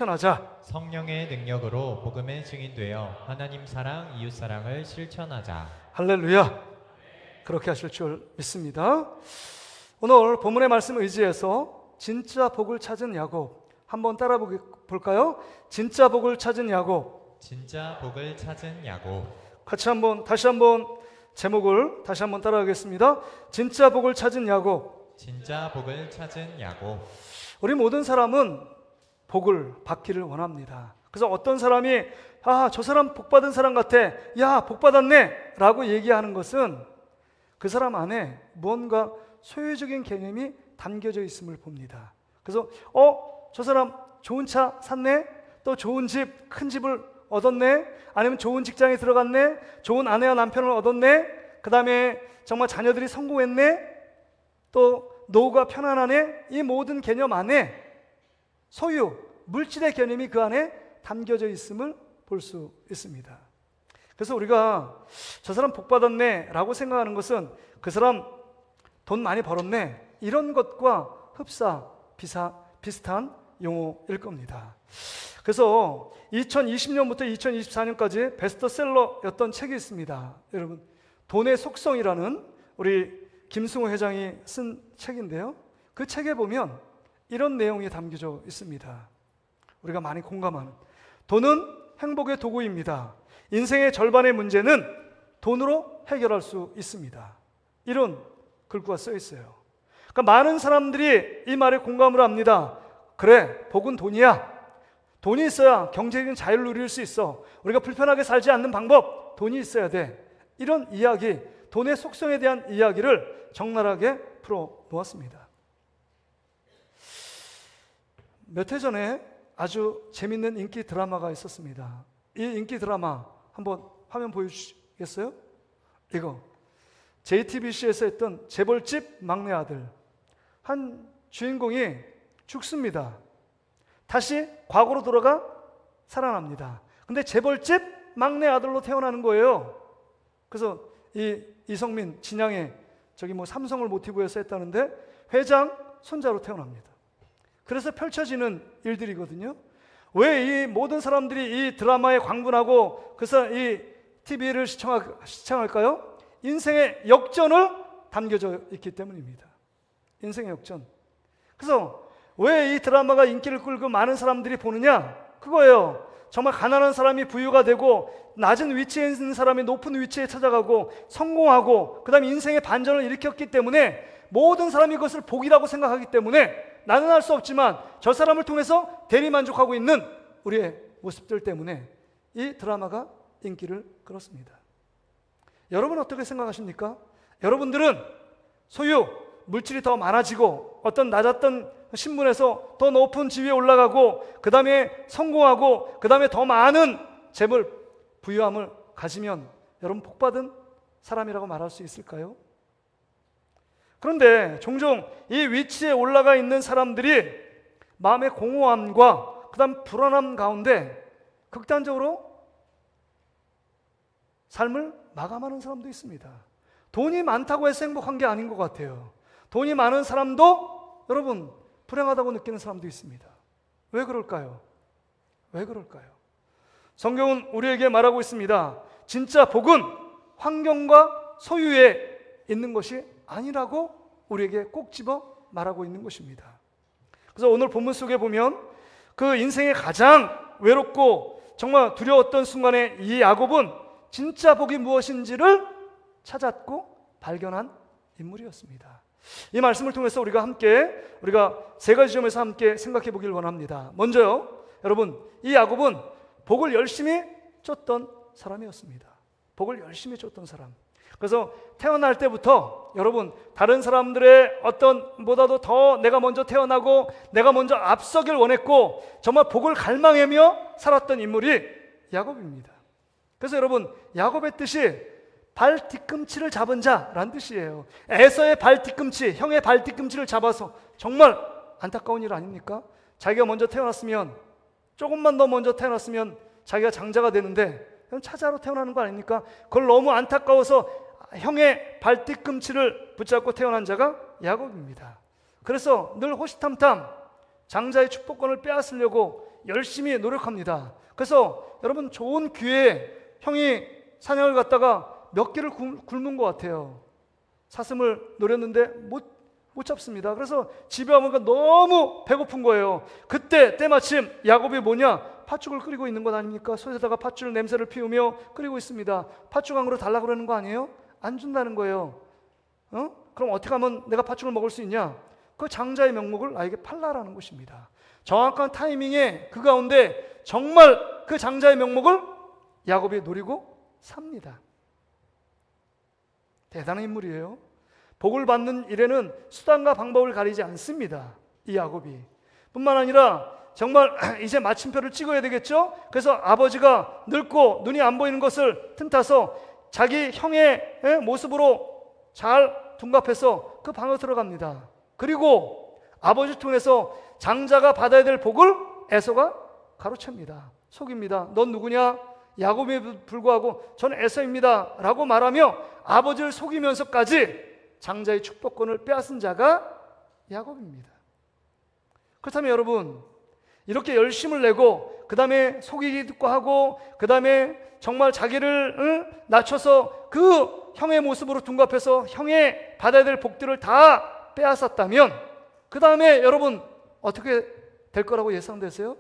실천하자. 성령의 능력으로 복음의 증인되어 하나님 사랑, 이웃 사랑을 실천하자. 할렐루야. 그렇게 하실 줄 믿습니다. 오늘 본문의 말씀을 의지해서 진짜 복을 찾은 야곱 한번 따라 볼까요? 진짜 복을 찾은 야곱. 진짜 복을 찾은 야곱. 다시 한번 제목을 다시 한번 따라하겠습니다. 진짜 복을 찾은 야곱. 진짜 복을 찾은 야곱. 우리 모든 사람은 복을 받기를 원합니다. 그래서 어떤 사람이 저 사람 복 받은 사람 같아, 야 복 받았네 라고 얘기하는 것은 그 사람 안에 무언가 소유적인 개념이 담겨져 있음을 봅니다. 그래서 저 사람 좋은 차 샀네, 또 좋은 집, 큰 집을 얻었네, 아니면 좋은 직장에 들어갔네, 좋은 아내와 남편을 얻었네, 그 다음에 정말 자녀들이 성공했네, 또 노후가 편안하네. 이 모든 개념 안에 소유, 물질의 개념이 그 안에 담겨져 있음을 볼 수 있습니다. 그래서 우리가 저 사람 복 받았네 라고 생각하는 것은 그 사람 돈 많이 벌었네, 이런 것과 비슷한 용어일 겁니다. 그래서 2020년부터 2024년까지 베스트셀러였던 책이 있습니다. 여러분, 돈의 속성이라는 우리 김승호 회장이 쓴 책인데요, 그 책에 보면 이런 내용이 담겨져 있습니다. 우리가 많이 공감하는, 돈은 행복의 도구입니다. 인생의 절반의 문제는 돈으로 해결할 수 있습니다. 이런 글귀가 써 있어요. 그러니까 많은 사람들이 이 말에 공감을 합니다. 그래, 복은 돈이야. 돈이 있어야 경제적인 자유를 누릴 수 있어. 우리가 불편하게 살지 않는 방법, 돈이 있어야 돼. 이런 이야기, 돈의 속성에 대한 이야기를 적나라하게 풀어 놓았습니다. 몇 해 전에 아주 재밌는 인기 드라마가 있었습니다. 이 인기 드라마 한번 화면 보여주시겠어요? 이거 JTBC에서 했던 재벌집 막내 아들. 한 주인공이 죽습니다. 다시 과거로 돌아가 살아납니다. 근데 재벌집 막내 아들로 태어나는 거예요. 그래서 이성민, 진양의 삼성을 모티브로 해서 했다는데 회장 손자로 태어납니다. 그래서 펼쳐지는 일들이거든요. 왜 이 모든 사람들이 이 드라마에 광분하고 그래서 이 TV를 시청할까요? 인생의 역전을 담겨져 있기 때문입니다. 인생의 역전. 그래서 왜 이 드라마가 인기를 끌고 많은 사람들이 보느냐? 그거예요. 정말 가난한 사람이 부유가 되고 낮은 위치에 있는 사람이 높은 위치에 찾아가고 성공하고 그 다음에 인생의 반전을 일으켰기 때문에 모든 사람이 그것을 복이라고 생각하기 때문에 나는 할 수 없지만 저 사람을 통해서 대리만족하고 있는 우리의 모습들 때문에 이 드라마가 인기를 끌었습니다. 여러분 어떻게 생각하십니까? 여러분들은 소유, 물질이 더 많아지고 어떤 낮았던 신분에서 더 높은 지위에 올라가고 그 다음에 성공하고 그 다음에 더 많은 재물, 부유함을 가지면 여러분 복받은 사람이라고 말할 수 있을까요? 그런데 종종 이 위치에 올라가 있는 사람들이 마음의 공허함과 그 다음 불안함 가운데 극단적으로 삶을 마감하는 사람도 있습니다. 돈이 많다고 해서 행복한 게 아닌 것 같아요. 돈이 많은 사람도 여러분 불행하다고 느끼는 사람도 있습니다. 왜 그럴까요? 왜 그럴까요? 성경은 우리에게 말하고 있습니다. 진짜 복은 환경과 소유에 있는 것이 아니라고 우리에게 꼭 집어 말하고 있는 것입니다. 그래서 오늘 본문 속에 보면 그 인생의 가장 외롭고 정말 두려웠던 순간에 이 야곱은 진짜 복이 무엇인지를 찾았고 발견한 인물이었습니다. 이 말씀을 통해서 우리가 세 가지 점에서 함께 생각해 보길 원합니다. 먼저요, 여러분, 이 야곱은 복을 열심히 쫓던 사람이었습니다. 복을 열심히 쫓던 사람. 그래서 태어날 때부터 여러분 다른 사람들의 보다도 더 내가 먼저 태어나고 내가 먼저 앞서길 원했고 정말 복을 갈망하며 살았던 인물이 야곱입니다. 그래서 여러분 야곱의 뜻이 발 뒤꿈치를 잡은 자라는 뜻이에요. 에서의 발 뒤꿈치, 형의 발 뒤꿈치를 잡아서, 정말 안타까운 일 아닙니까? 자기가 먼저 태어났으면, 조금만 더 먼저 태어났으면 자기가 장자가 되는데 차자로 태어나는 거 아닙니까? 그걸 너무 안타까워서 형의 발 뒤꿈치를 붙잡고 태어난 자가 야곱입니다. 그래서 늘 호시탐탐 장자의 축복권을 빼앗으려고 열심히 노력합니다. 그래서 여러분 좋은 기회에 형이 사냥을 갔다가 몇 개를 굶은 것 같아요. 사슴을 노렸는데 못 잡습니다. 그래서 집에 와보니까 너무 배고픈 거예요. 그때 때마침 야곱이 뭐냐? 팥죽을 끓이고 있는 것 아닙니까? 솥에다가 팥죽 냄새를 피우며 끓이고 있습니다. 팥죽 한 그릇 달라고 그러는 거 아니에요? 안 준다는 거예요. 그럼 어떻게 하면 내가 팥죽을 먹을 수 있냐? 그 장자의 명목을 나에게 팔라라는 것입니다. 정확한 타이밍에 그 가운데 정말 그 장자의 명목을 야곱이 노리고 삽니다. 대단한 인물이에요. 복을 받는 일에는 수단과 방법을 가리지 않습니다. 이 야곱이. 뿐만 아니라 정말 이제 마침표를 찍어야 되겠죠? 그래서 아버지가 늙고 눈이 안 보이는 것을 틈타서 자기 형의 모습으로 잘 둔갑해서 그 방으로 들어갑니다. 그리고 아버지 통해서 장자가 받아야 될 복을 에서가 가로챕니다. 속입니다. 넌 누구냐? 야곱에 불구하고 저는 에서입니다 라고 말하며 아버지를 속이면서까지 장자의 축복권을 빼앗은 자가 야곱입니다. 그렇다면 여러분, 이렇게 열심을 내고 그 다음에 속이기도 하고 그 다음에 정말 자기를 낮춰서 그 형의 모습으로 둔갑해서 형의 받아야 될 복들을 다 빼앗았다면 그 다음에 여러분 어떻게 될 거라고 예상되세요?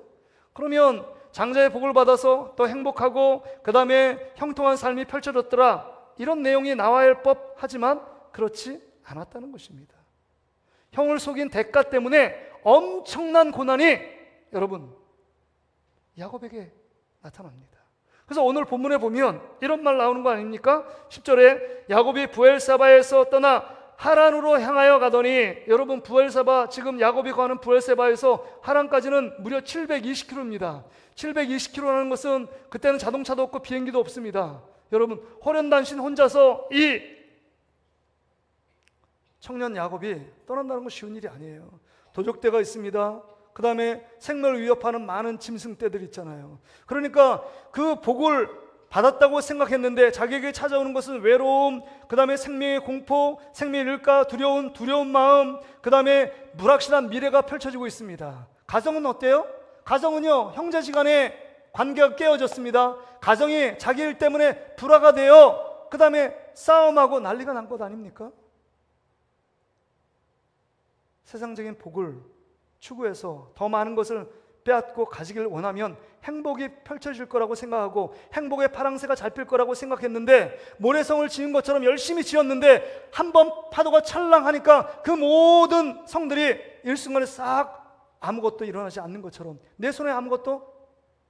그러면 장자의 복을 받아서 더 행복하고 그 다음에 형통한 삶이 펼쳐졌더라, 이런 내용이 나와야 할 법하지만 그렇지 않았다는 것입니다. 형을 속인 대가 때문에 엄청난 고난이 여러분 야곱에게 나타납니다. 그래서 오늘 본문에 보면 이런 말 나오는 거 아닙니까? 10절에 야곱이 부엘사바에서 떠나 하란으로 향하여 가더니, 여러분 부엘사바, 지금 야곱이 가는 부엘사바에서 하란까지는 무려 720km입니다. 720km라는 것은 그때는 자동차도 없고 비행기도 없습니다. 여러분 호련단신 혼자서 이 청년 야곱이 떠난다는 건 쉬운 일이 아니에요. 도적대가 있습니다. 그 다음에 생명을 위협하는 많은 짐승떼들 있잖아요. 그러니까 그 복을 받았다고 생각했는데 자기에게 찾아오는 것은 외로움, 그 다음에 생명의 공포, 생명이 잃을까 두려운 마음, 그 다음에 불확실한 미래가 펼쳐지고 있습니다. 가정은 어때요? 가정은요, 형제지간의 관계가 깨어졌습니다. 가정이 자기 일 때문에 불화가 되어 그 다음에 싸움하고 난리가 난 것 아닙니까? 세상적인 복을 추구해서 더 많은 것을 빼앗고 가지길 원하면 행복이 펼쳐질 거라고 생각하고 행복의 파랑새가 잡힐 거라고 생각했는데, 모래성을 지은 것처럼 열심히 지었는데 한번 파도가 찰랑하니까 그 모든 성들이 일순간에 싹 아무것도 일어나지 않는 것처럼 내 손에 아무것도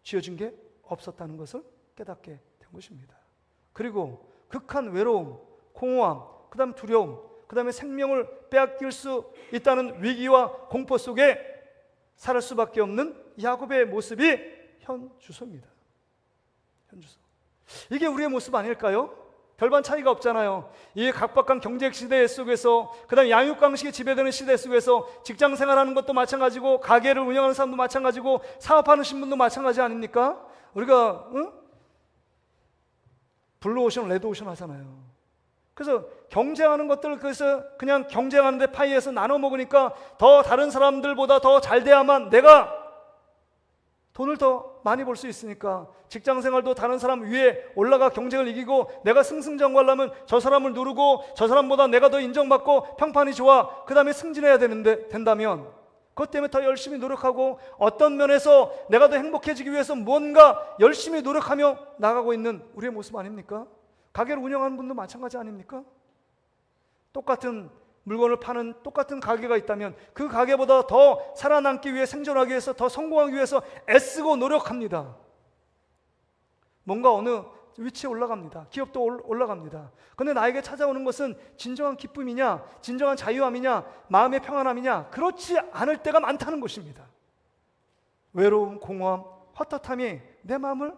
쥐어진 게 없었다는 것을 깨닫게 된 것입니다. 그리고 극한 외로움, 공허함, 그 다음 두려움, 그 다음에 생명을 빼앗길 수 있다는 위기와 공포 속에 살 수밖에 없는 야곱의 모습이 현주소입니다. 현주소. 이게 우리의 모습 아닐까요? 별반 차이가 없잖아요. 이 각박한 경제 시대 속에서, 그 다음에 양육강식이 지배되는 시대 속에서 직장 생활하는 것도 마찬가지고 가게를 운영하는 사람도 마찬가지고 사업하는 신분도 마찬가지 아닙니까? 우리가 블루오션, 레드오션 하잖아요. 그래서 경쟁하는 것들, 그래서 그냥 경쟁하는데 파이에서 나눠 먹으니까 더 다른 사람들보다 더 잘 돼야만 내가 돈을 더 많이 벌 수 있으니까 직장 생활도 다른 사람 위에 올라가 경쟁을 이기고 내가 승승장구하려면 저 사람을 누르고 저 사람보다 내가 더 인정받고 평판이 좋아, 그 다음에 승진해야 된다면 그것 때문에 더 열심히 노력하고 어떤 면에서 내가 더 행복해지기 위해서 뭔가 열심히 노력하며 나가고 있는 우리의 모습 아닙니까? 가게를 운영하는 분도 마찬가지 아닙니까? 똑같은 물건을 파는 똑같은 가게가 있다면 그 가게보다 더 살아남기 위해, 생존하기 위해서, 더 성공하기 위해서 애쓰고 노력합니다. 뭔가 어느 위치에 올라갑니다. 기업도 올라갑니다. 그런데 나에게 찾아오는 것은 진정한 기쁨이냐, 진정한 자유함이냐, 마음의 평안함이냐, 그렇지 않을 때가 많다는 것입니다. 외로움, 공허함, 헛헛함이 내 마음을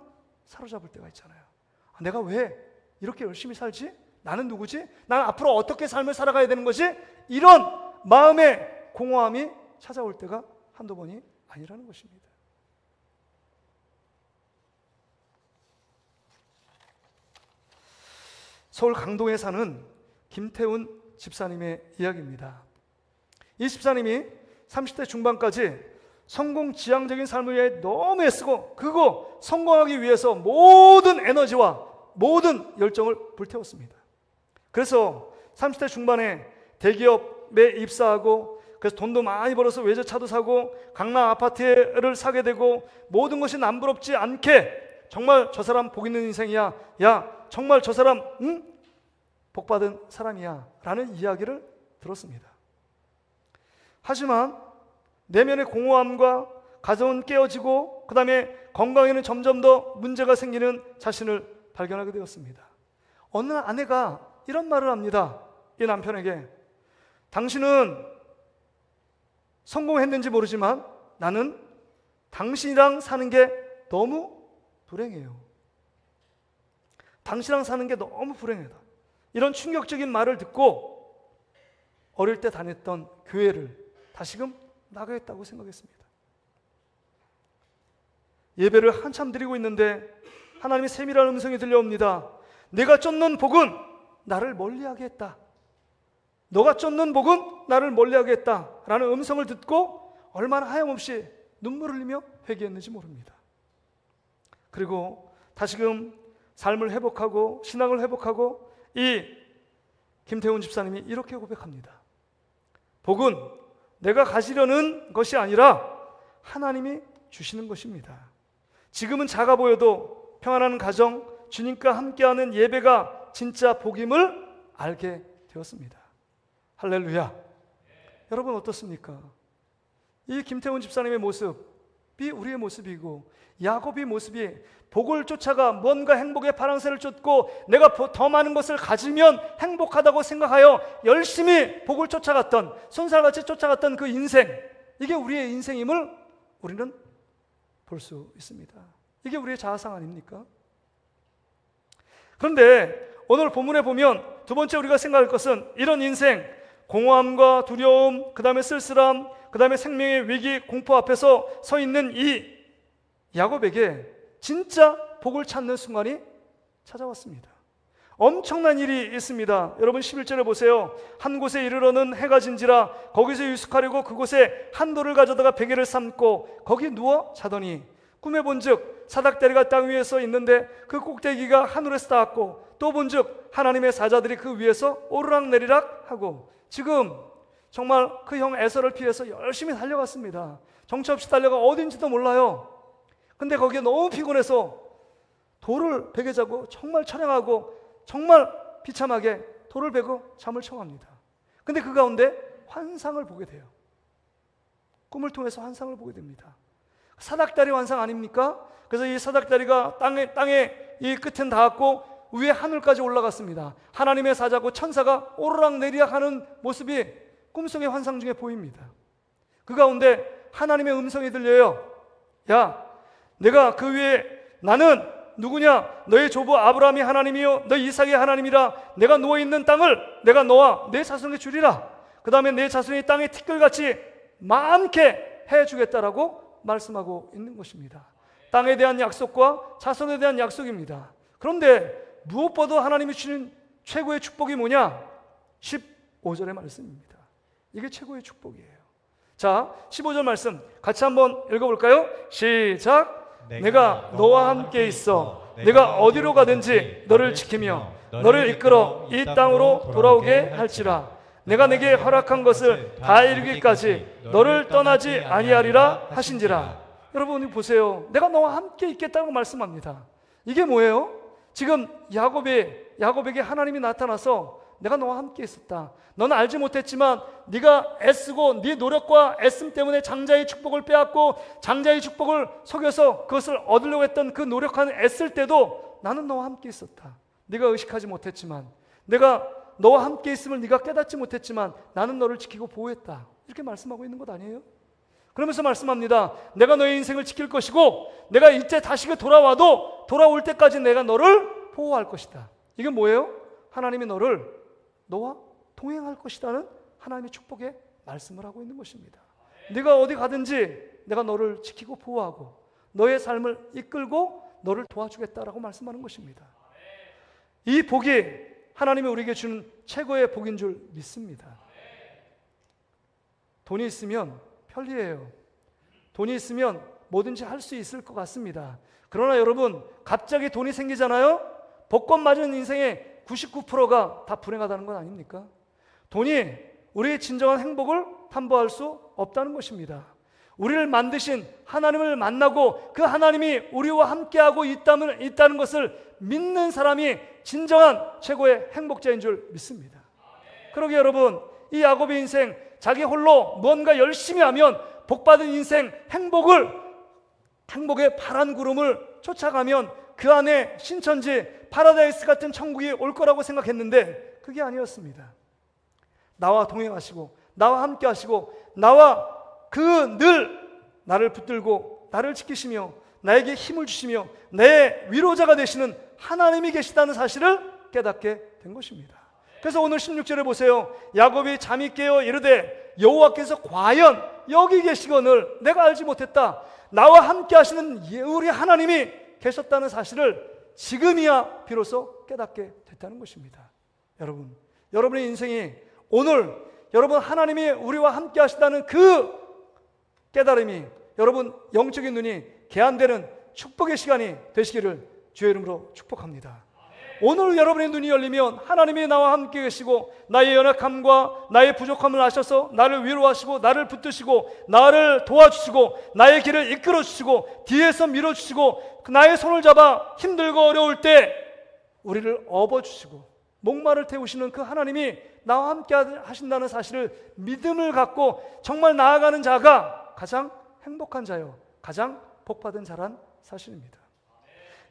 사로잡을 때가 있잖아요. 내가 왜 이렇게 열심히 살지? 나는 누구지? 난 앞으로 어떻게 삶을 살아가야 되는 거지? 이런 마음의 공허함이 찾아올 때가 한두 번이 아니라는 것입니다. 서울 강동에 사는 김태훈 집사님의 이야기입니다. 이 집사님이 30대 중반까지 성공 지향적인 삶을 위해 너무 애쓰고 그거 성공하기 위해서 모든 에너지와 모든 열정을 불태웠습니다. 그래서 30대 중반에 대기업에 입사하고 그래서 돈도 많이 벌어서 외제차도 사고 강남 아파트를 사게 되고 모든 것이 남부럽지 않게 정말 저 사람 복 있는 인생이야. 야, 정말 저 사람 복 받은 사람이야 라는 이야기를 들었습니다. 하지만 내면의 공허함과 가정은 깨어지고 그 다음에 건강에는 점점 더 문제가 생기는 자신을 발견하게 되었습니다. 어느 날 아내가 이런 말을 합니다. 이 남편에게 당신은 성공했는지 모르지만 나는 당신이랑 사는 게 너무 불행해요. 당신이랑 사는 게 너무 불행하다. 이런 충격적인 말을 듣고 어릴 때 다녔던 교회를 다시금 나가겠다고 생각했습니다. 예배를 한참 드리고 있는데 하나님의 세밀한 음성이 들려옵니다. 내가 쫓는 복은 나를 멀리하게 했다. 너가 쫓는 복은 나를 멀리하게 했다 라는 음성을 듣고 얼마나 하염없이 눈물을 흘리며 회개했는지 모릅니다. 그리고 다시금 삶을 회복하고 신앙을 회복하고 이 김태훈 집사님이 이렇게 고백합니다. 복은 내가 가지려는 것이 아니라 하나님이 주시는 것입니다. 지금은 작아 보여도 평안한 가정, 주님과 함께하는 예배가 진짜 복임을 알게 되었습니다. 할렐루야. 여러분 어떻습니까? 이 김태훈 집사님의 모습이 우리의 모습이고 야곱의 모습이 복을 쫓아가 뭔가 행복의 파랑새를 쫓고 내가 더 많은 것을 가지면 행복하다고 생각하여 열심히 복을 쫓아갔던 손살같이 쫓아갔던 그 인생, 이게 우리의 인생임을 우리는 볼 수 있습니다. 이게 우리의 자아상 아닙니까? 그런데 오늘 본문에 보면 두 번째 우리가 생각할 것은 이런 인생, 공허함과 두려움, 그 다음에 쓸쓸함, 그 다음에 생명의 위기, 공포 앞에서 서 있는 이 야곱에게 진짜 복을 찾는 순간이 찾아왔습니다. 엄청난 일이 있습니다. 여러분 11절에 보세요. 한 곳에 이르러는 해가 진지라 거기서 유숙하려고 그곳에 한 돌을 가져다가 베개를 삼고 거기 누워 자더니 꿈에 본즉 사닥다리가 땅 위에 서 있는데 그 꼭대기가 하늘에서 닿았고 또 본즉 하나님의 사자들이 그 위에서 오르락내리락 하고 지금 정말 그 형 에서를 피해서 열심히 달려갔습니다. 정처 없이 달려가 어딘지도 몰라요. 근데 거기에 너무 피곤해서 돌을 베개 자고 정말 처량하고 정말 비참하게 돌을 베고 잠을 청합니다. 근데 그 가운데 환상을 보게 돼요. 꿈을 통해서 환상을 보게 됩니다. 사닥다리 환상 아닙니까? 그래서 이 사닥다리가 땅에 이 끝은 닿았고 위에 하늘까지 올라갔습니다. 하나님의 사자고 천사가 오르락내리락 하는 모습이 꿈속의 환상 중에 보입니다. 그 가운데 하나님의 음성이 들려요. 야, 내가 그 위에 나는 누구냐? 너의 조부 아브라함이 하나님이요 너 이삭이 하나님이라. 내가 누워있는 땅을 내가 너와 내 자손에게 주리라. 그 다음에 내 자손이 땅에 티끌같이 많게 해주겠다라고 말씀하고 있는 것입니다. 땅에 대한 약속과 자손에 대한 약속입니다. 그런데 무엇보다 하나님이 주신 최고의 축복이 뭐냐? 15절의 말씀입니다. 이게 최고의 축복이에요. 자, 15절 말씀 같이 한번 읽어볼까요? 시작. 내가 너와 함께 있어 내가 어디로 가든지 너를 지키며 너를 이끌어 이 땅으로 돌아오게 할지라. 내가 내게 허락한 것을 다 이루기까지 너를 떠나지 아니하리라 하신지라. 여러분 보세요. 내가 너와 함께 있겠다고 말씀합니다. 이게 뭐예요? 지금 야곱에게 하나님이 나타나서 내가 너와 함께 있었다. 너는 알지 못했지만 네가 애쓰고 네 노력과 애씀 때문에 장자의 축복을 빼앗고 장자의 축복을 속여서 그것을 얻으려고 했던 그 노력하는 애쓸 때도 나는 너와 함께 있었다. 네가 의식하지 못했지만 내가 너와 함께 있음을 네가 깨닫지 못했지만 나는 너를 지키고 보호했다. 이렇게 말씀하고 있는 것 아니에요? 그러면서 말씀합니다. 내가 너의 인생을 지킬 것이고 내가 이제 다시 돌아와도 돌아올 때까지 내가 너를 보호할 것이다. 이게 뭐예요? 하나님이 너와 동행할 것이라는 하나님의 축복의 말씀을 하고 있는 것입니다. 네가 어디 가든지 내가 너를 지키고 보호하고 너의 삶을 이끌고 너를 도와주겠다라고 말씀하는 것입니다. 이 복이 하나님이 우리에게 주는 최고의 복인 줄 믿습니다. 돈이 있으면 편리해요. 돈이 있으면 뭐든지 할 수 있을 것 같습니다. 그러나 여러분, 갑자기 돈이 생기잖아요? 복권 맞은 인생의 99%가 다 불행하다는 건 아닙니까? 돈이 우리의 진정한 행복을 담보할 수 없다는 것입니다. 우리를 만드신 하나님을 만나고 그 하나님이 우리와 함께하고 있다는 것을 믿는 사람이 진정한 최고의 행복자인 줄 믿습니다. 그러게 여러분, 이 야곱의 인생, 자기 홀로 무언가 열심히 하면 복받은 인생, 행복의 파란 구름을 쫓아가면 그 안에 신천지, 파라다이스 같은 천국이 올 거라고 생각했는데 그게 아니었습니다. 나와 동행하시고 나와 함께 하시고 나와 늘 나를 붙들고 나를 지키시며 나에게 힘을 주시며 내 위로자가 되시는 하나님이 계시다는 사실을 깨닫게 된 것입니다. 그래서 오늘 16절에 보세요. 야곱이 잠이 깨어 이르되 여호와께서 과연 여기 계시거늘 내가 알지 못했다. 나와 함께 하시는 우리 하나님이 계셨다는 사실을 지금이야 비로소 깨닫게 됐다는 것입니다. 여러분, 여러분의 인생이 오늘 여러분 하나님이 우리와 함께 하시다는 그 깨달음이 여러분 영적인 눈이 개안되는 축복의 시간이 되시기를 주의 이름으로 축복합니다. 오늘 여러분의 눈이 열리면 하나님이 나와 함께 계시고 나의 연약함과 나의 부족함을 아셔서 나를 위로하시고 나를 붙드시고 나를 도와주시고 나의 길을 이끌어 주시고 뒤에서 밀어주시고 나의 손을 잡아 힘들고 어려울 때 우리를 업어주시고 목마를 태우시는 그 하나님이 나와 함께 하신다는 사실을 믿음을 갖고 정말 나아가는 자가 가장 행복한 자요, 가장 복받은 자란 사실입니다.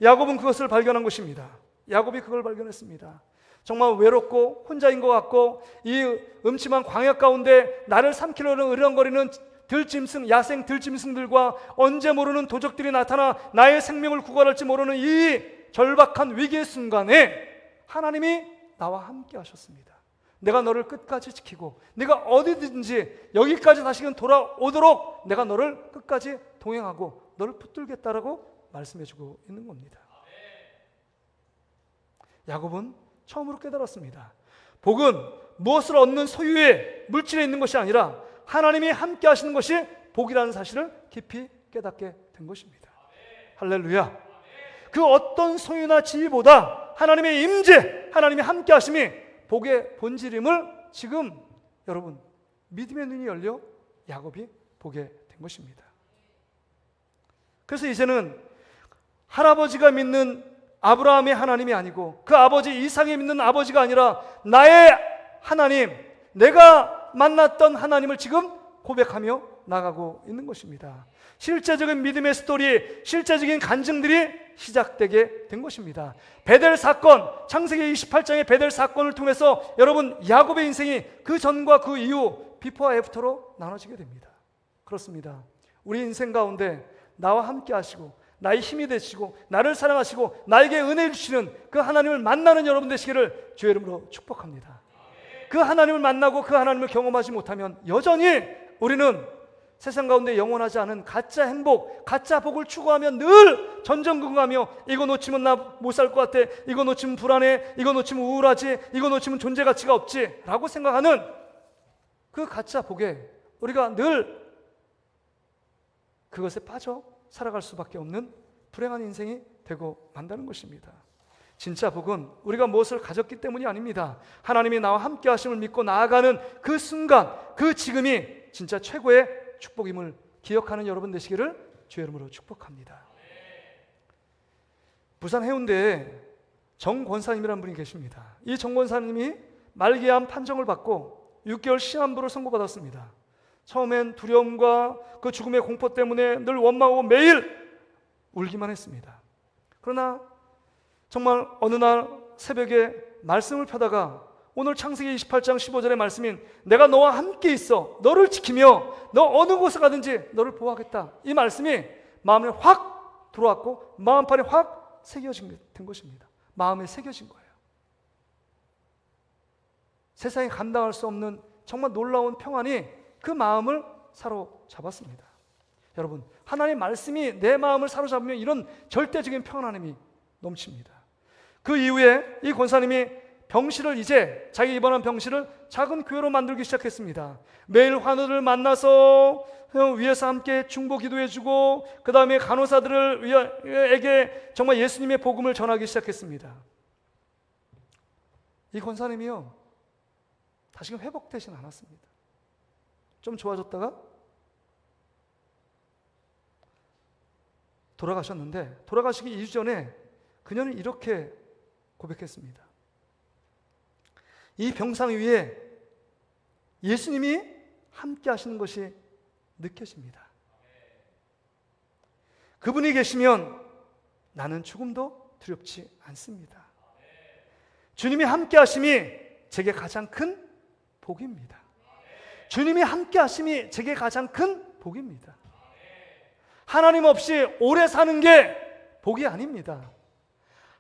야곱은 그것을 발견한 것입니다. 야곱이 그걸 발견했습니다. 정말 외롭고 혼자인 것 같고 이 음침한 광야 가운데 나를 삼키려는 으르렁거리는 야생 들짐승들과 언제 모르는 도적들이 나타나 나의 생명을 구걸할지 모르는 이 절박한 위기의 순간에 하나님이 나와 함께 하셨습니다. 내가 너를 끝까지 지키고 네가 어디든지 여기까지 다시금 돌아오도록 내가 너를 끝까지 동행하고 너를 붙들겠다라고 말씀해주고 있는 겁니다. 야곱은 처음으로 깨달았습니다. 복은 무엇을 얻는 소유의 물질에 있는 것이 아니라 하나님이 함께 하시는 것이 복이라는 사실을 깊이 깨닫게 된 것입니다. 할렐루야. 그 어떤 소유나 지위보다 하나님의 임재, 하나님이 함께 하심이 복의 본질임을 지금 여러분 믿음의 눈이 열려 야곱이 보게 된 것입니다. 그래서 이제는 할아버지가 믿는 아브라함의 하나님이 아니고 그 아버지 이삭이 믿는 아버지가 아니라 나의 하나님, 내가 만났던 하나님을 지금 고백하며 나가고 있는 것입니다. 실제적인 믿음의 스토리, 실제적인 간증들이 시작되게 된 것입니다. 베델 사건, 창세기 28장의 베델 사건을 통해서 여러분 야곱의 인생이 그 전과 그 이후 비포와 애프터로 나눠지게 됩니다. 그렇습니다. 우리 인생 가운데 나와 함께 하시고 나의 힘이 되시고 나를 사랑하시고 나에게 은혜 주시는 그 하나님을 만나는 여러분 되시기를 주의 이름으로 축복합니다. 그 하나님을 만나고 그 하나님을 경험하지 못하면 여전히 우리는 세상 가운데 영원하지 않은 가짜 행복, 가짜 복을 추구하며 늘 전전긍긍하며 이거 놓치면 나 못 살 것 같아, 이거 놓치면 불안해, 이거 놓치면 우울하지, 이거 놓치면 존재 가치가 없지 라고 생각하는 그 가짜 복에 우리가 늘 그것에 빠져 살아갈 수밖에 없는 불행한 인생이 되고 만다는 것입니다. 진짜 복은 우리가 무엇을 가졌기 때문이 아닙니다. 하나님이 나와 함께 하심을 믿고 나아가는 그 순간, 그 지금이 진짜 최고의 축복임을 기억하는 여러분 되시기를 주의 이름으로 축복합니다. 부산 해운대에 정 권사님이라는 분이 계십니다. 이 정 권사님이 말기암 판정을 받고 6개월 시한부를 선고받았습니다. 처음엔 두려움과 그 죽음의 공포 때문에 늘 원망하고 매일 울기만 했습니다. 그러나 정말 어느 날 새벽에 말씀을 펴다가 오늘 창세기 28장 15절의 말씀인 내가 너와 함께 있어 너를 지키며 너 어느 곳에 가든지 너를 보호하겠다, 이 말씀이 마음에 확 들어왔고 마음판에 확 새겨진 된 것입니다. 마음에 새겨진 거예요. 세상에 감당할 수 없는 정말 놀라운 평안이 그 마음을 사로잡았습니다. 여러분, 하나님의 말씀이 내 마음을 사로잡으면 이런 절대적인 평안함이 넘칩니다. 그 이후에 이 권사님이 병실을 이제 자기 입원한 병실을 작은 교회로 만들기 시작했습니다. 매일 환우를 만나서 위에서 함께 중보 기도해주고 그 다음에 간호사들에게 정말 예수님의 복음을 전하기 시작했습니다. 이 권사님이요, 다시금 회복되진 않았습니다. 좀 좋아졌다가 돌아가셨는데, 돌아가시기 2주 전에 그녀는 이렇게 고백했습니다. 이 병상 위에 예수님이 함께 하시는 것이 느껴집니다. 그분이 계시면 나는 죽음도 두렵지 않습니다. 주님이 함께 하심이 제게 가장 큰 복입니다. 주님이 함께 하심이 제게 가장 큰 복입니다. 하나님 없이 오래 사는 게 복이 아닙니다.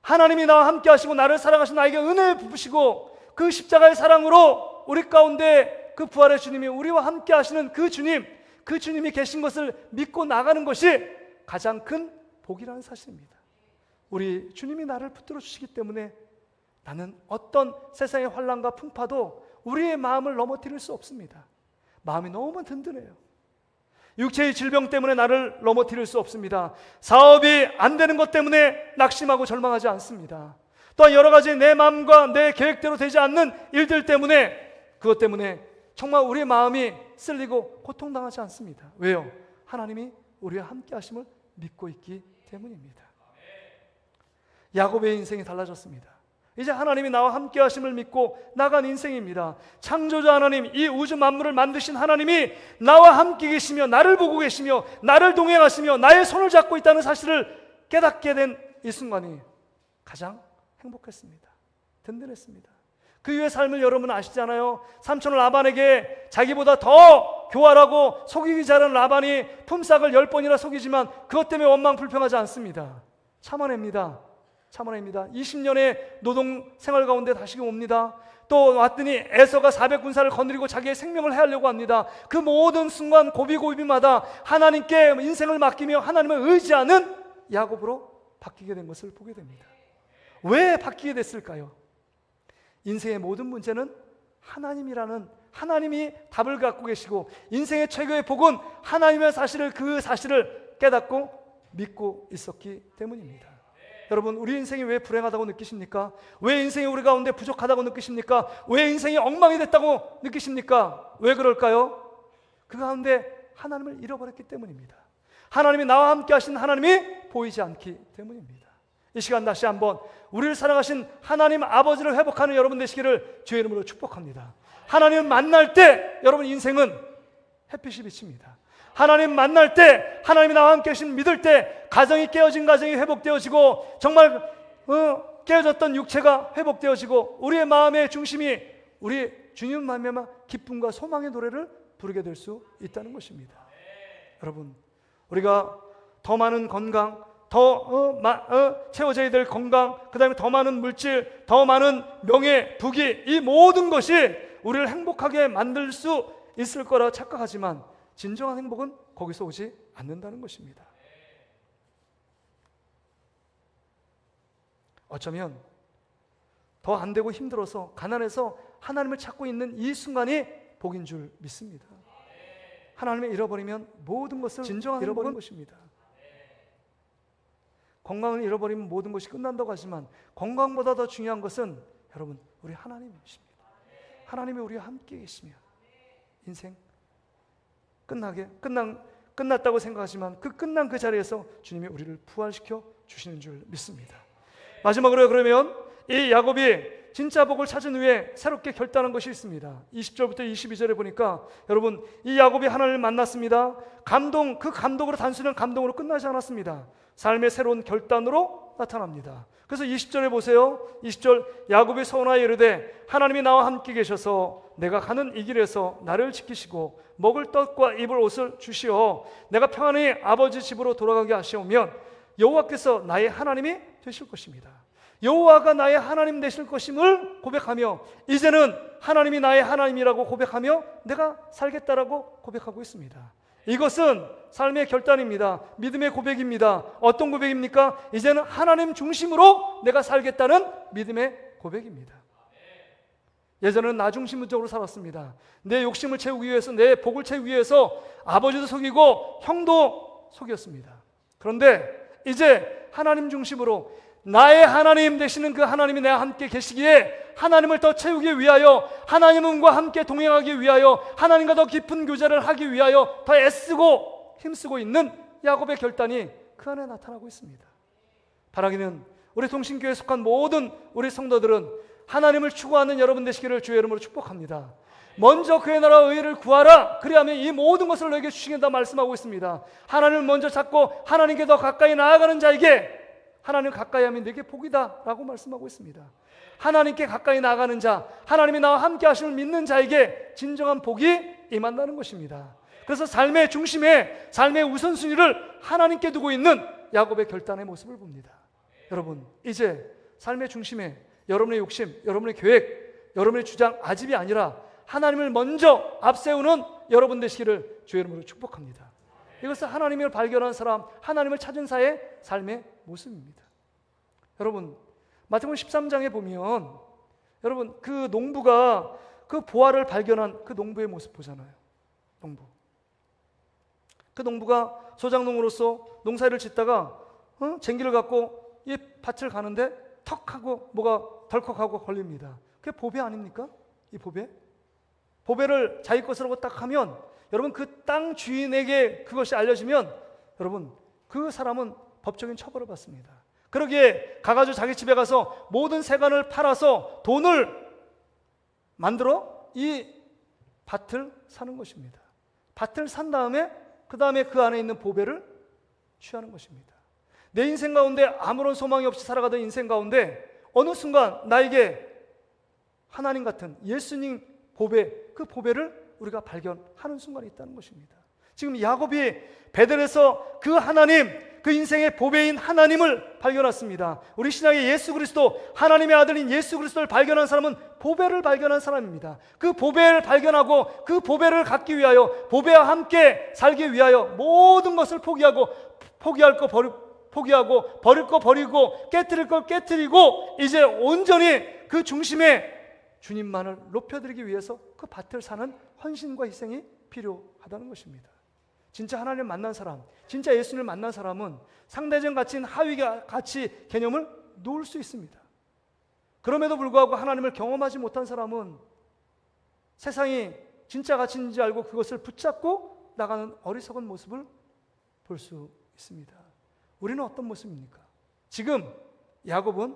하나님이 나와 함께 하시고 나를 사랑하신 나에게 은혜를 베푸시고 그 십자가의 사랑으로 우리 가운데 그 부활의 주님이 우리와 함께 하시는 그 주님이 계신 것을 믿고 나가는 것이 가장 큰 복이라는 사실입니다. 우리 주님이 나를 붙들어 주시기 때문에 나는 어떤 세상의 환난과 풍파도 우리의 마음을 넘어뜨릴 수 없습니다. 마음이 너무 든든해요. 육체의 질병 때문에 나를 넘어뜨릴 수 없습니다. 사업이 안 되는 것 때문에 낙심하고 절망하지 않습니다. 또한 여러 가지 내 마음과 내 계획대로 되지 않는 일들 때문에, 그것 때문에 정말 우리의 마음이 쓸리고 고통당하지 않습니다. 왜요? 하나님이 우리와 함께 하심을 믿고 있기 때문입니다. 야곱의 인생이 달라졌습니다. 이제 하나님이 나와 함께 하심을 믿고 나간 인생입니다. 창조자 하나님, 이 우주 만물을 만드신 하나님이 나와 함께 계시며 나를 보고 계시며 나를 동행하시며 나의 손을 잡고 있다는 사실을 깨닫게 된 이 순간이 가장 행복했습니다. 든든했습니다. 그 이후의 삶을 여러분 아시잖아요. 삼촌 라반에게 자기보다 더 교활하고 속이기 잘하는 라반이 품삯을 10번이나 속이지만 그것 때문에 원망 불평하지 않습니다. 참아냅니다. 20년의 노동 생활 가운데 다시금 옵니다. 또 왔더니 에서가 400군사를 거느리고 자기의 생명을 해하려고 합니다. 그 모든 순간 고비고비마다 하나님께 인생을 맡기며 하나님을 의지하는 야곱으로 바뀌게 된 것을 보게 됩니다. 왜 바뀌게 됐을까요? 인생의 모든 문제는 하나님이 답을 갖고 계시고 인생의 최고의 복은 하나님의 그 사실을 깨닫고 믿고 있었기 때문입니다. 여러분, 우리 인생이 왜 불행하다고 느끼십니까? 왜 인생이 우리 가운데 부족하다고 느끼십니까? 왜 인생이 엉망이 됐다고 느끼십니까? 왜 그럴까요? 그 가운데 하나님을 잃어버렸기 때문입니다. 하나님이 나와 함께 하신 하나님이 보이지 않기 때문입니다. 이 시간 다시 한번 우리를 사랑하신 하나님 아버지를 회복하는 여러분 되시기를 주의 이름으로 축복합니다. 하나님 만날 때 여러분 인생은 햇빛이 비칩니다. 하나님 만날 때, 하나님이 나와 함께 계신 믿을 때 가정이 깨어진 가정이 회복되어지고 정말 깨어졌던 육체가 회복되어지고 우리의 마음의 중심이 우리 주님 말미암아 기쁨과 소망의 노래를 부르게 될 수 있다는 것입니다. 여러분, 우리가 더 많은 건강, 더 채워져야 될 건강, 그 다음에 더 많은 물질, 더 많은 명예, 부귀, 이 모든 것이 우리를 행복하게 만들 수 있을 거라 착각하지만 진정한 행복은 거기서 오지 않는다는 것입니다. 어쩌면 더 안 되고 힘들어서 가난해서 하나님을 찾고 있는 이 순간이 복인 줄 믿습니다. 하나님을 잃어버리면 모든 것을 진정한 잃어버린 것입니다. 건강을 잃어버리면 모든 것이 끝난다고 하지만 건강보다 더 중요한 것은 여러분 우리 하나님이십니다. 하나님이 우리와 함께 계시면 인생 끝났다고 생각하지만 그 끝난 그 자리에서 주님이 우리를 부활시켜 주시는 줄 믿습니다. 마지막으로 그러면 이 야곱이 진짜 복을 찾은 후에 새롭게 결단한 것이 있습니다. 20절부터 22절에 보니까 여러분 이 야곱이 하나님을 만났습니다. 그 감동으로 단순한 감동으로 끝나지 않았습니다. 삶의 새로운 결단으로 나타납니다. 그래서 20절에 보세요. 20절 야곱이 서원하여 이르되 하나님이 나와 함께 계셔서 내가 가는 이 길에서 나를 지키시고 먹을 떡과 입을 옷을 주시어 내가 평안히 아버지 집으로 돌아가게 하시오면 여호와께서 나의 하나님이 되실 것입니다. 여호와가 나의 하나님 되실 것임을 고백하며 이제는 하나님이 나의 하나님이라고 고백하며 내가 살겠다라고 고백하고 있습니다. 이것은 삶의 결단입니다. 믿음의 고백입니다. 어떤 고백입니까? 이제는 하나님 중심으로 내가 살겠다는 믿음의 고백입니다. 예전에는 나 중심적으로 살았습니다. 내 욕심을 채우기 위해서, 내 복을 채우기 위해서 아버지도 속이고 형도 속였습니다. 그런데 이제 하나님 중심으로 나의 하나님 되시는 그 하나님이 내와 함께 계시기에 하나님을 더 채우기 위하여, 하나님과 함께 동행하기 위하여, 하나님과 더 깊은 교제를 하기 위하여 더 애쓰고 힘쓰고 있는 야곱의 결단이 그 안에 나타나고 있습니다. 바라기는 우리 동신교회에 속한 모든 우리 성도들은 하나님을 추구하는 여러분 되시기를 주의 이름으로 축복합니다. 먼저 그의 나라와 의를 구하라. 그리하면 이 모든 것을 너에게 주시겠다 말씀하고 있습니다. 하나님을 먼저 찾고 하나님께 더 가까이 나아가는 자에게 하나님 가까이 하면 내게 복이다 라고 말씀하고 있습니다. 하나님께 가까이 나아가는 자, 하나님이 나와 함께 하심을 믿는 자에게 진정한 복이 임한다는 것입니다. 그래서 삶의 중심에, 삶의 우선순위를 하나님께 두고 있는 야곱의 결단의 모습을 봅니다. 여러분, 이제 삶의 중심에 여러분의 욕심, 여러분의 계획, 여러분의 주장, 아집이 아니라 하나님을 먼저 앞세우는 여러분 되시기를 주의 이름으로 축복합니다. 이것은 하나님을 발견한 사람, 하나님을 찾은 자의 삶의 모습입니다. 여러분, 마태복음 13장에 보면 여러분 그 농부가 그 보화를 발견한 그 농부의 모습 보잖아요. 농부. 그 농부가 소작농으로서 농사를 짓다가 쟁기를 갖고 이 밭을 가는데 턱하고 뭐가 덜컥하고 걸립니다. 그게 보배 아닙니까? 이 보배? 보배를 자기 것으로 딱 하면 여러분 그 땅 주인에게 그것이 알려지면 여러분 그 사람은 법적인 처벌을 받습니다. 그러기에 가가지고 자기 집에 가서 모든 세간을 팔아서 돈을 만들어 이 밭을 사는 것입니다. 밭을 산 다음에 그 다음에 그 안에 있는 보배를 취하는 것입니다. 내 인생 가운데 아무런 소망이 없이 살아가던 인생 가운데 어느 순간 나에게 하나님 같은 예수님 보배, 그 보배를 우리가 발견하는 순간이 있다는 것입니다. 지금 야곱이 베델에서 그 하나님, 그 인생의 보배인 하나님을 발견했습니다. 우리 신약의 예수 그리스도, 하나님의 아들인 예수 그리스도를 발견한 사람은 보배를 발견한 사람입니다. 그 보배를 발견하고 그 보배를 갖기 위하여, 보배와 함께 살기 위하여 모든 것을 포기하고, 포기할 거 포기하고, 버릴 거 버리고, 깨트릴 걸 깨트리고, 이제 온전히 그 중심에 주님만을 높여드리기 위해서 그 밭을 사는 헌신과 희생이 필요하다는 것입니다. 진짜 하나님을 만난 사람, 진짜 예수님을 만난 사람은 상대적 가치인 하위 가치 개념을 놓을 수 있습니다. 그럼에도 불구하고 하나님을 경험하지 못한 사람은 세상이 진짜 가치인지 알고 그것을 붙잡고 나가는 어리석은 모습을 볼 수 있습니다. 우리는 어떤 모습입니까? 지금 야곱은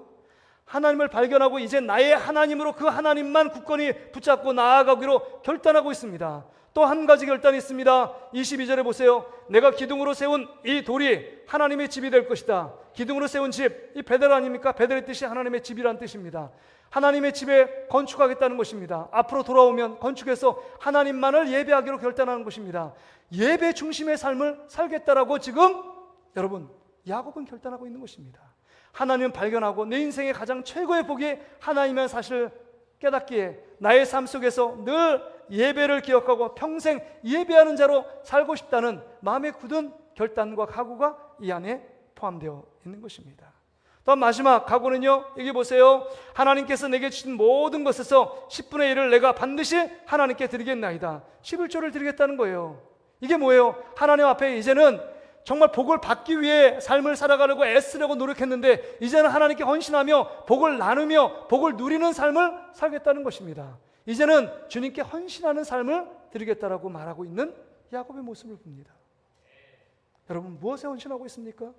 하나님을 발견하고 이제 나의 하나님으로 그 하나님만 굳건히 붙잡고 나아가기로 결단하고 있습니다. 또 한 가지 결단이 있습니다. 22절에 보세요. 내가 기둥으로 세운 이 돌이 하나님의 집이 될 것이다. 기둥으로 세운 집, 이 베델 아닙니까? 베델의 뜻이 하나님의 집이란 뜻입니다. 하나님의 집에 건축하겠다는 것입니다. 앞으로 돌아오면 건축해서 하나님만을 예배하기로 결단하는 것입니다. 예배 중심의 삶을 살겠다라고 지금 여러분 야곱은 결단하고 있는 것입니다. 하나님을 발견하고 내 인생의 가장 최고의 복이 하나님의 사실을 깨닫기에 나의 삶 속에서 늘 예배를 기억하고 평생 예배하는 자로 살고 싶다는 마음에 굳은 결단과 각오가 이 안에 포함되어 있는 것입니다. 또 마지막 각오는요, 여기 보세요. 하나님께서 내게 주신 모든 것에서 10분의 1을 내가 반드시 하나님께 드리겠나이다. 11조를 드리겠다는 거예요. 이게 뭐예요? 하나님 앞에 이제는 정말 복을 받기 위해 삶을 살아가려고 애쓰려고 노력했는데 이제는 하나님께 헌신하며 복을 나누며 복을 누리는 삶을 살겠다는 것입니다. 이제는 주님께 헌신하는 삶을 드리겠다라고 말하고 있는 야곱의 모습을 봅니다. 여러분 무엇에 헌신하고 있습니까?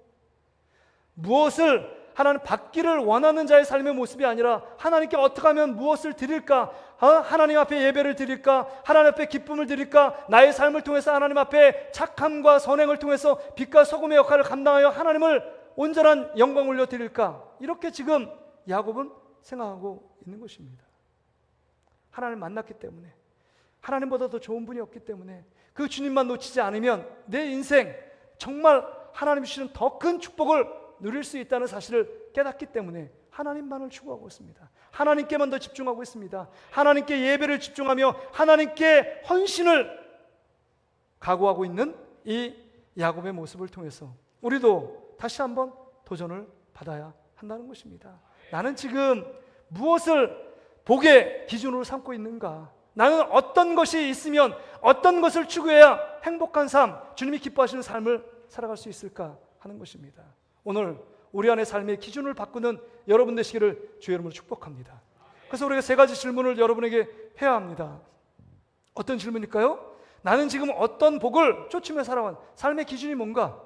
무엇을 하나님 받기를 원하는 자의 삶의 모습이 아니라 하나님께 어떻게 하면 무엇을 드릴까? 하나님 앞에 예배를 드릴까? 하나님 앞에 기쁨을 드릴까? 나의 삶을 통해서 하나님 앞에 착함과 선행을 통해서 빛과 소금의 역할을 감당하여 하나님을 온전한 영광을 올려드릴까? 이렇게 지금 야곱은 생각하고 있는 것입니다. 하나님을 만났기 때문에, 하나님보다 더 좋은 분이 없기 때문에 그 주님만 놓치지 않으면 내 인생 정말 하나님 주시는 더 큰 축복을 누릴 수 있다는 사실을 깨닫기 때문에 하나님만을 추구하고 있습니다. 하나님께만 더 집중하고 있습니다. 하나님께 예배를 집중하며 하나님께 헌신을 각오하고 있는 이 야곱의 모습을 통해서 우리도 다시 한번 도전을 받아야 한다는 것입니다. 나는 지금 무엇을 복의 기준으로 삼고 있는가? 나는 어떤 것이 있으면 어떤 것을 추구해야 행복한 삶, 주님이 기뻐하시는 삶을 살아갈 수 있을까 하는 것입니다. 오늘 우리 안의 삶의 기준을 바꾸는 여러분 되시기를 주의 이름으로 축복합니다. 그래서 우리가 세 가지 질문을 여러분에게 해야 합니다. 어떤 질문일까요? 나는 지금 어떤 복을 쫓으며 살아온 삶의 기준이 뭔가?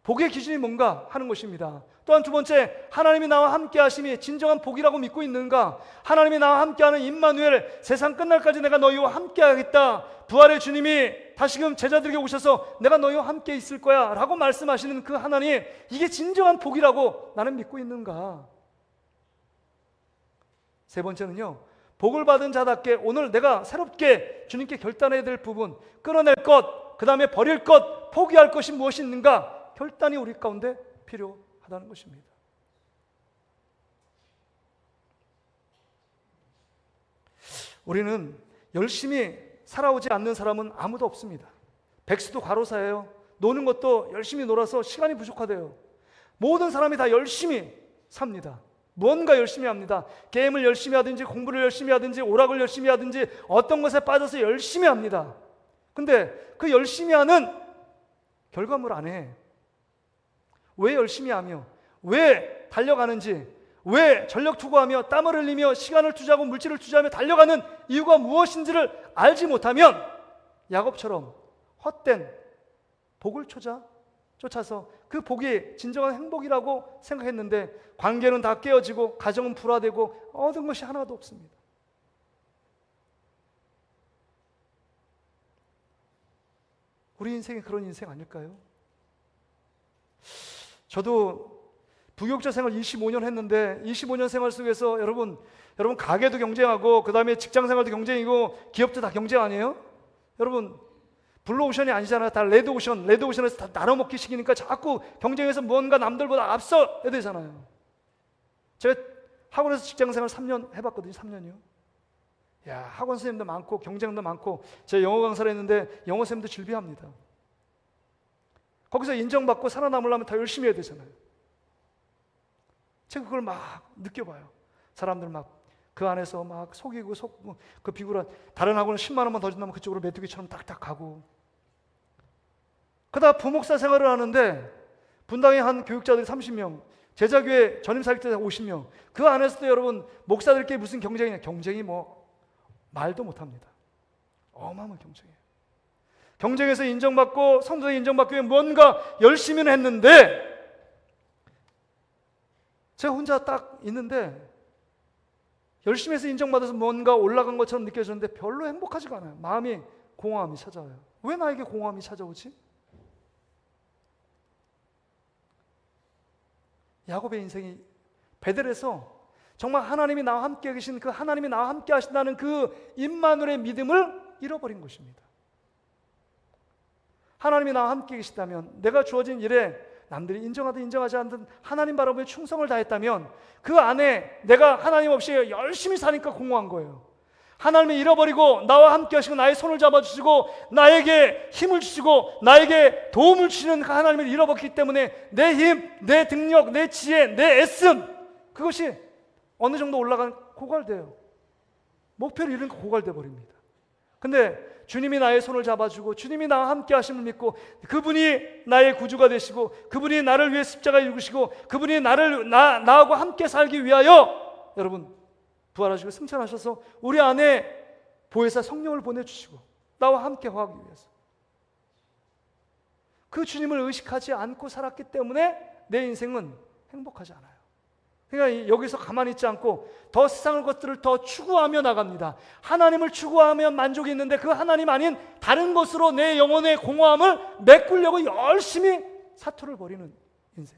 복의 기준이 뭔가 하는 것입니다. 또한 두 번째, 하나님이 나와 함께 하심이 진정한 복이라고 믿고 있는가? 하나님이 나와 함께하는 임마누엘, 세상 끝날까지 내가 너희와 함께 하겠다. 부활의 주님이 다시금 제자들에게 오셔서 내가 너희와 함께 있을 거야 라고 말씀하시는 그 하나님, 이게 진정한 복이라고 나는 믿고 있는가? 세 번째는요, 복을 받은 자답게 오늘 내가 새롭게 주님께 결단해야 될 부분, 끊어낼 것, 그 다음에 버릴 것, 포기할 것이 무엇이 있는가? 결단이 우리 가운데 필요하다는 것입니다. 우리는 열심히 살아오지 않는 사람은 아무도 없습니다. 백수도 과로사예요. 노는 것도 열심히 놀아서 시간이 부족하대요. 모든 사람이 다 열심히 삽니다. 무언가 열심히 합니다. 게임을 열심히 하든지 공부를 열심히 하든지 오락을 열심히 하든지 어떤 것에 빠져서 열심히 합니다. 근데 그 열심히 하는 결과물 안에 왜 열심히 하며 왜 달려가는지, 왜 전력 투구하며 땀을 흘리며 시간을 투자하고 물질을 투자하며 달려가는 이유가 무엇인지를 알지 못하면 야곱처럼 헛된 복을 쫓아서 그 복이 진정한 행복이라고 생각했는데 관계는 다 깨어지고 가정은 불화되고 얻은 것이 하나도 없습니다. 우리 인생이 그런 인생 아닐까요? 저도 부교육자 생활 25년 했는데 25년 생활 속에서 여러분 가게도 경쟁하고 그 다음에 직장 생활도 경쟁이고 기업도 다 경쟁 아니에요? 여러분 블루오션이 아니잖아요. 다 레드오션에서 다 나눠먹기 시키니까 자꾸 경쟁해서 무언가 남들보다 앞서야 되잖아요. 제가 학원에서 직장 생활 3년 해봤거든요. 3년이요. 야, 학원 선생님도 많고 경쟁도 많고 제가 영어 강사를 했는데 영어 선생님도 질비합니다. 거기서 인정받고 살아남으려면 더 열심히 해야 되잖아요. 제가 그걸 막 느껴봐요. 사람들 막 그 안에서 막 속이고 그 비굴한 다른 학원은 10만 원만 더 준다면 그쪽으로 메뚜기처럼 딱딱 가고, 그러다 부목사 생활을 하는데 분당에 한 교육자들이 30명, 제자교회 전임사역자 50명, 그 안에서도 여러분 목사들끼리 무슨 경쟁이냐? 경쟁이 뭐 말도 못합니다. 어마어마한 경쟁이에요. 경쟁에서 인정받고 성도에 인정받기 위해 뭔가 열심히는 했는데 제가 혼자 딱 있는데 열심히 해서 인정받아서 뭔가 올라간 것처럼 느껴졌는데 별로 행복하지가 않아요. 마음이 공허함이 찾아와요. 왜 나에게 공허함이 찾아오지? 야곱의 인생이 베델에서 정말 하나님이 나와 함께 계신 그 하나님이 나와 함께 하신다는 그 임마누엘의 믿음을 잃어버린 것입니다. 하나님이 나와 함께 계시다면, 내가 주어진 일에 남들이 인정하든 인정하지 않든 하나님 바라보며 충성을 다했다면 그 안에 내가 하나님 없이 열심히 사니까 공허한 거예요. 하나님을 잃어버리고 나와 함께 하시고 나의 손을 잡아주시고 나에게 힘을 주시고 나에게 도움을 주시는 그 하나님을 잃어버렸기 때문에 내 힘, 내 능력, 내 지혜, 내 애씀, 그것이 어느 정도 올라간 고갈돼요. 목표를 잃으니까 고갈돼 버립니다. 근데 주님이 나의 손을 잡아주고 주님이 나와 함께 하심을 믿고 그분이 나의 구주가 되시고 그분이 나를 위해 십자가에 죽으시고 그분이 나하고 함께 살기 위하여 여러분 부활하시고 승천하셔서 우리 안에 보혜사 성령을 보내주시고 나와 함께 하기 위해서 그 주님을 의식하지 않고 살았기 때문에 내 인생은 행복하지 않아요. 그러니까 여기서 가만히 있지 않고 더 세상의 것들을 더 추구하며 나갑니다. 하나님을 추구하면 만족이 있는데 그 하나님 아닌 다른 것으로 내 영혼의 공허함을 메꾸려고 열심히 사투를 벌이는 인생.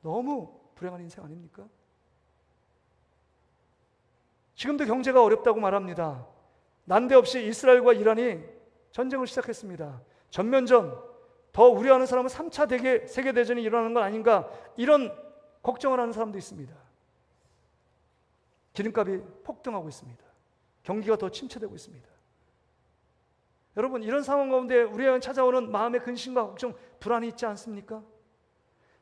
너무 불행한 인생 아닙니까? 지금도 경제가 어렵다고 말합니다. 난데없이 이스라엘과 이란이 전쟁을 시작했습니다. 전면전, 더 우려하는 사람은 3차 세계대전이 일어나는 건 아닌가, 이런 걱정을 하는 사람도 있습니다. 기름값이 폭등하고 있습니다. 경기가 더 침체되고 있습니다. 여러분, 이런 상황 가운데 우리에게 찾아오는 마음의 근심과 걱정, 불안이 있지 않습니까?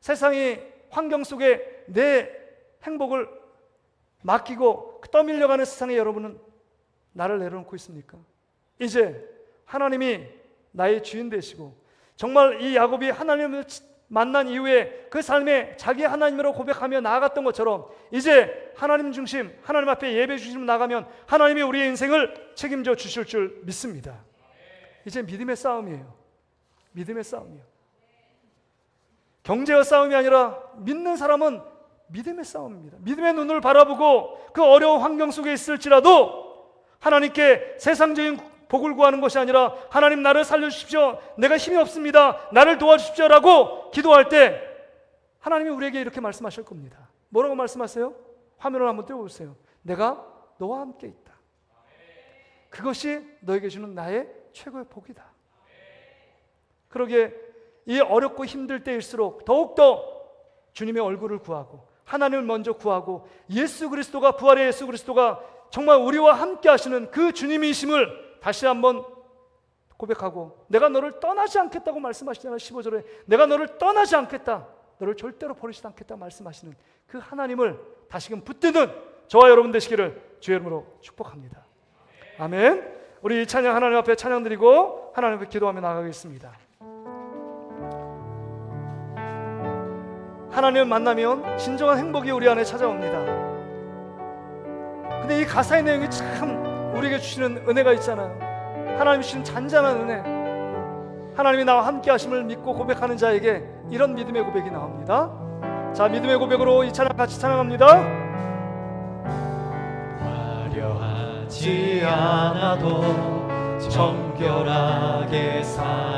세상이 환경 속에 내 행복을 맡기고 떠밀려가는 세상에 여러분은 나를 내려놓고 있습니까? 이제 하나님이 나의 주인 되시고 정말 이 야곱이 하나님을 만난 이후에 그 삶에 자기 하나님으로 고백하며 나아갔던 것처럼 이제 하나님 중심, 하나님 앞에 예배 중심으로 나가면 하나님이 우리의 인생을 책임져 주실 줄 믿습니다. 이제 믿음의 싸움이에요. 믿음의 싸움이에요. 경제의 싸움이 아니라 믿는 사람은 믿음의 싸움입니다. 믿음의 눈을 바라보고 그 어려운 환경 속에 있을지라도 하나님께 세상적인 복을 구하는 것이 아니라 하나님 나를 살려주십시오. 내가 힘이 없습니다. 나를 도와주십시오라고 기도할 때 하나님이 우리에게 이렇게 말씀하실 겁니다. 뭐라고 말씀하세요? 화면을 한번 띄워보세요. 내가 너와 함께 있다. 그것이 너에게 주는 나의 최고의 복이다. 그러기에 이 어렵고 힘들 때일수록 더욱더 주님의 얼굴을 구하고 하나님을 먼저 구하고 예수 그리스도가 부활의 예수 그리스도가 정말 우리와 함께 하시는 그 주님이심을 다시 한번 고백하고 내가 너를 떠나지 않겠다고 말씀하시잖아요. 15절에 내가 너를 떠나지 않겠다. 너를 절대로 버리지 않겠다 말씀하시는 그 하나님을 다시금 붙드는 저와 여러분 되시기를 주의 이름으로 축복합니다. 아멘. 우리 이 찬양 하나님 앞에 찬양 드리고 하나님 앞에 기도하며 나가겠습니다. 하나님을 만나면 진정한 행복이 우리 안에 찾아옵니다. 근데 이 가사의 내용이 참 우리에게 주시는 은혜가 있잖아요. 하나님 주시는 잔잔한 은혜. 하나님이 나와 함께 하심을 믿고 고백하는 자에게 이런 믿음의 고백이 나옵니다. 자, 믿음의 고백으로 이 찬양 같이 찬양합니다. 화려하지 않아도 정결하게 사는